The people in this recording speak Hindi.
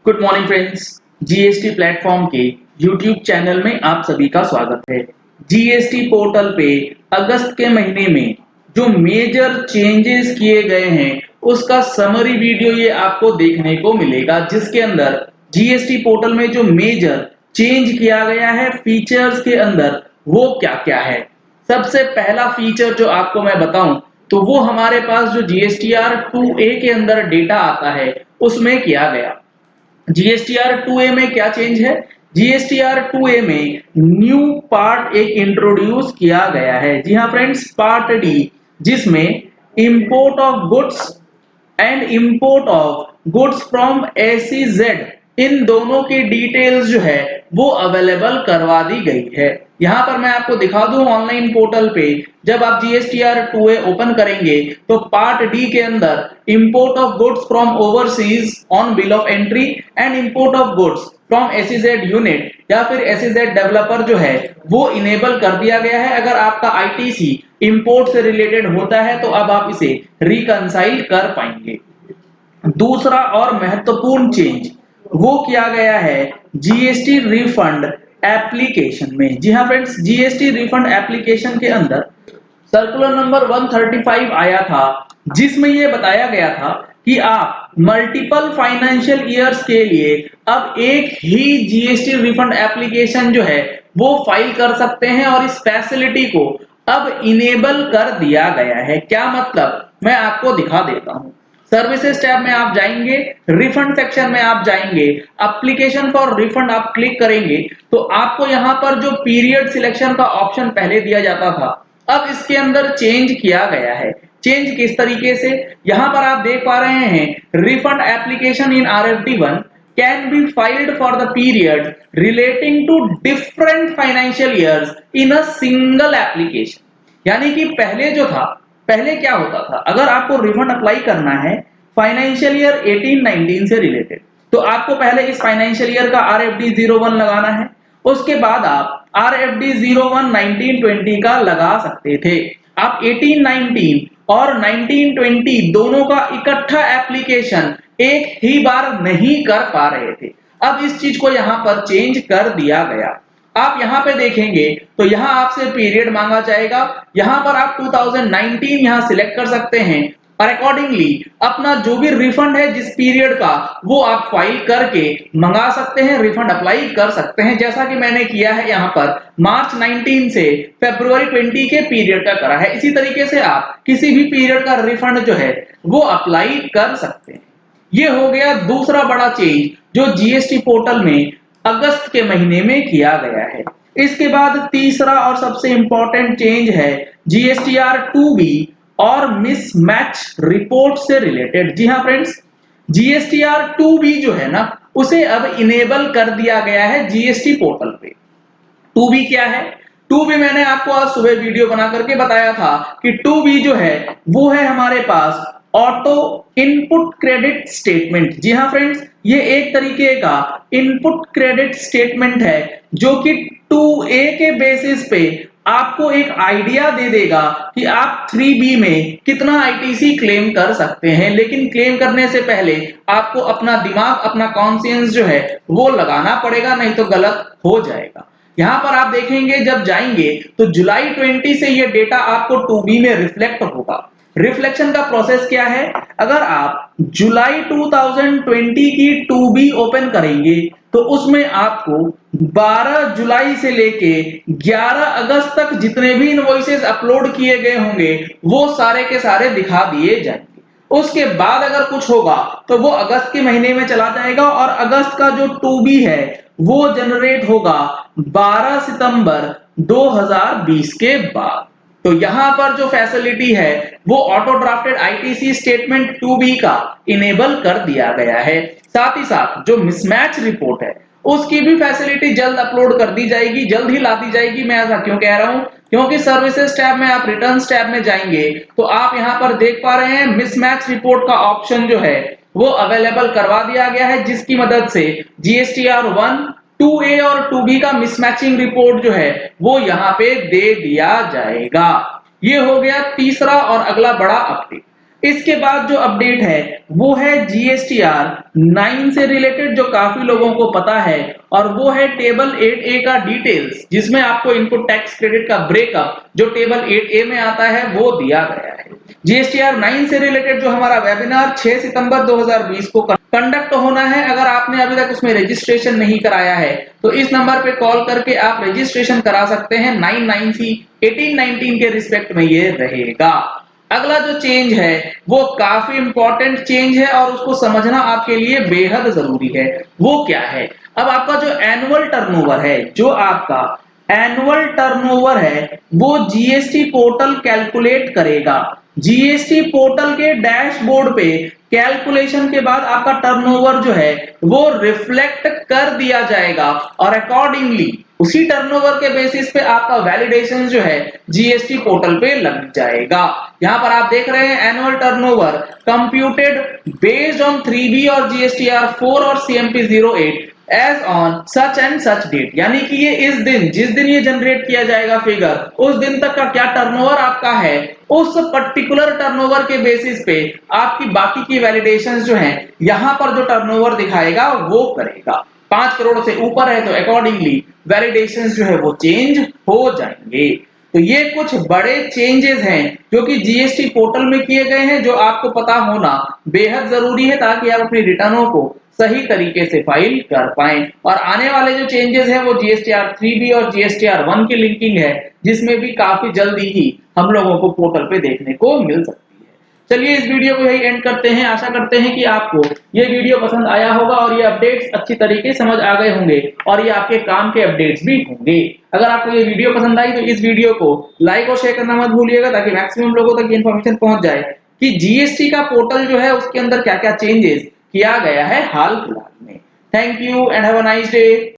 Good morning friends. GST platform के यूट्यूब चैनल में आप सभी का स्वागत है। जीएसटी पोर्टल पे अगस्त के महीने में जो मेजर चेंजेस किए गए हैं उसका समरी वीडियो ये आपको देखने को मिलेगा, जिसके अंदर जीएसटी पोर्टल में जो मेजर चेंज किया गया है फीचर्स के अंदर वो क्या क्या है। सबसे पहला फीचर जो आपको मैं बताऊं तो वो हमारे पास जो जीएसटीआर 2A के अंदर डेटा आता है उसमें किया गया। जीएसटीआर 2A में क्या चेंज है? जीएसटीआर 2A में न्यू पार्ट एक इंट्रोड्यूस किया गया है। जी हाँ फ्रेंड्स, पार्ट डी, जिसमें import of goods and import of goods from SEZ, इन दोनों की डिटेल्स जो है वो अवेलेबल करवा दी गई है। यहां पर मैं आपको दिखा दूं ऑनलाइन पोर्टल पे, जब आप जीएसटीआर 2A ओपन करेंगे तो पार्ट डी के अंदर import of goods from overseas on bill of entry and import of goods from ACZ unit या फिर एसीजेड डेवलपर जो है वो इनेबल कर दिया गया है। अगर आपका आईटीसी इंपोर्ट से रिलेटेड होता है तो अब आप इसे रिकंसाइल कर पाएंगे। दूसरा और महत्वपूर्ण चेंज वो किया गया है जीएसटी रिफंड एप्लीकेशन में। जी हाँ फ्रेंड्स, जीएसटी रिफंड एप्लीकेशन के अंदर सर्कुलर नंबर 135 आया था, जिसमें यह बताया गया था कि आप मल्टीपल फाइनेंशियल ईयर्स के लिए अब एक ही जीएसटी रिफंड एप्लीकेशन जो है वो फाइल कर सकते हैं और इस फैसिलिटी को अब इनेबल कर दिया गया है। क्या मतलब, मैं आपको दिखा देता हूं। सर्विसेज टैब में आप जाएंगे, रिफंड सेक्शन में आप जाएंगे, एप्लीकेशन फॉर रिफंड आप क्लिक करेंगे तो आपको यहां पर जो पीरियड सिलेक्शन का ऑप्शन पहले दिया जाता था अब इसके अंदर चेंज किया गया है। चेंज किस तरीके से, यहां पर आप देख पा रहे हैं refund application in RFD1 can be filed for the period relating to different financial years in a single application. यानी कि पहले जो था, पहले क्या होता था, अगर आपको रिफंड अप्लाई करना है फाइनेंशियल ईयर 18-19 से रिलेटेड तो आपको पहले इस फाइनेंशियल ईयर का RFD 01 लगाना है, उसके बाद आप RFD 01 19-20 का लगा सकते थे। आप 18-19 और 19-20 दोनों का इकट्ठा एप्लीकेशन एक ही बार नहीं कर पा रहे थे। अब इस चीज को यहां पर चेंज कर दिया गया। आप यहां पे देखेंगे तो यहां आपसे पीरियड मांगा जाएगा, यहां पर आप 2019 यहां सिलेक्ट कर सकते हैं और अकॉर्डिंगली अपना जो भी रिफंड है जिस पीरियड का वो आप फाइल करके मंगा सकते हैं, रिफंड अप्लाई कर सकते हैं। जैसा कि मैंने किया है यहां पर मार्च 19 से फरवरी 20 के पीरियड का करा है, इसी तरीके से आप किसी भी पीरियड का रिफंड जो है वो अप्लाई कर सकते हैं। ये हो गया दूसरा बड़ा चेंज जो जीएसटी पोर्टल में अगस्त के महीने में किया गया है। इसके बाद तीसरा और सबसे इंपॉर्टेंट चेंज है जीएसटीआर 2B और मिसमैच रिपोर्ट से रिलेटेड। जी हाँ फ्रेंड्स, जीएसटीआर 2B जो है ना उसे अब इनेबल कर दिया गया है जीएसटी पोर्टल पे। 2B क्या है? 2B मैंने आपको आज सुबह वीडियो बना करके बताया था कि 2B जो है वो है हमारे पास ऑटो इनपुट क्रेडिट स्टेटमेंट। जी हाँ फ्रेंड्स, ये एक तरीके का इनपुट क्रेडिट स्टेटमेंट है जो कि 2A के बेसिस पे आपको एक आइडिया दे देगा कि आप 3B में कितना आईटीसी क्लेम कर सकते हैं। लेकिन क्लेम करने से पहले आपको अपना दिमाग, अपना कॉन्शियंस जो है वो लगाना पड़ेगा, नहीं तो गलत हो जाएगा। यहां पर आप देखेंगे जब जाएंगे तो जुलाई 20 से ये डेटा आपको 2B में रिफ्लेक्ट होगा। रिफ्लेक्शन का प्रोसेस क्या है, अगर आप जुलाई 2020 की 2B ओपन करेंगे तो उसमें आपको 12 जुलाई से लेके 11 अगस्त तक जितने भी इनवॉइसेस अपलोड किए गए होंगे वो सारे के सारे दिखा दिए जाएंगे। उसके बाद अगर कुछ होगा तो वो अगस्त के महीने में चला जाएगा और अगस्त का जो 2B है वो जनरेट होगा 12 सितंबर 2020 के बाद। तो यहां पर जो फैसिलिटी है वो auto drafted ITC statement 2B का इनेबल कर दिया गया है। साथ ही साथ जो मिसमैच रिपोर्ट है उसकी भी फैसिलिटी जल्द अपलोड कर दी जाएगी, जल्द ही ला दी जाएगी। मैं ऐसा क्यों कह रहा हूं, क्योंकि सर्विसेज टैब में आप रिटर्न्स टैब में जाएंगे तो आप यहां पर देख पा रहे हैं मिसमैच रिपोर्ट का ऑप्शन जो है वो अवेलेबल करवा दिया गया है, जिसकी मदद से जीएसटीआर 1, 2A और 2B का मिसमैचिंग रिपोर्ट जो है वो यहां पे दे दिया जाएगा। ये हो गया तीसरा और अगला बड़ा अपडेट। इसके बाद जो अपडेट है वो है जीएसटीआर 9 से रिलेटेड, जो काफी लोगों को पता है, और वो है टेबल 8A का डिटेल्स, जिसमें आपको इनपुट टैक्स क्रेडिट का ब्रेकअप जो टेबल 8A में आता है वो दिया गया है। जीएसटीआर 9 से रिलेटेड जो हमारा वेबिनार 6 सितंबर 2020 को कंडक्ट होना है, अगर आपने अभी तक उसमें रजिस्ट्रेशन नहीं कराया है तो इस नंबर पे कॉल करके आप रजिस्ट्रेशन करा सकते हैं। 9/9 18-19 के रिस्पेक्ट में ये रहेगा। अगला जो चेंज है वो काफी इंपॉर्टेंट चेंज है और उसको समझना आपके लिए बेहद जरूरी है। वो क्या है? अब आपका जो एनुअल टर्नओवर है, जो आपका एनुअल टर्नओवर है वो जीएसटी पोर्टल कैलकुलेट करेगा। जीएसटी पोर्टल के डैशबोर्ड पे कैलकुलेशन के बाद आपका टर्नओवर जो है वो रिफ्लेक्ट कर दिया जाएगा और अकॉर्डिंगली उसी टर्नओवर के बेसिस पे आपका वैलिडेशन जो है जीएसटी पोर्टल पे लग जाएगा। यहां पर आप देख रहे हैं annual turnover computed based on 3B और जीएसटीआर 4 और CMP 08 as on such and such date, यानी कि ये इस दिन, जिस दिन ये जनरेट किया जाएगा फिगर, उस दिन तक का क्या टर्नओवर आपका है, उस पर्टिकुलर टर्नओवर के बेसिस पे आपकी बाकी की वैलिडेशंस जो हैं यहां पर जो टर्नओवर दिखाएगा वो करेगा। 5 करोड़ से ऊपर है तो अकॉर्डिंगली वैलिडेशंस जो है वो चेंज हो जाएंगे। तो ये कुछ बड़े चेंजेस हैं जो कि जीएसटी पोर्टल में किए गए हैं, जो आपको पता होना बेहद जरूरी है ताकि आप अपनी रिटर्नों को सही तरीके से फाइल कर पाएं। और आने वाले जो चेंजेस हैं वो जीएसटीआर 3B और जीएसटीआर 1 की लिंकिंग है, जिसमें भी काफी जल्दी ही हम लोगों को पोर्टल पे देखने को मिल सकती है। चलिए इस वीडियो को यही एंड करते हैं। आशा करते हैं कि आपको ये वीडियो पसंद आया होगा और ये अपडेट्स अच्छी तरीके से समझ आ गए होंगे और ये आपके काम के अपडेट्स भी होंगे। अगर आपको ये वीडियो पसंद आई तो इस वीडियो को लाइक और शेयर करना मत भूलिएगा ताकि मैक्सिमम लोगों तक ये इन्फॉर्मेशन पहुंच जाए कि जीएसटी का पोर्टल जो है उसके अंदर क्या-क्या चेंजेस किया गया है हाल फिलहाल में। Thank you and have a nice day.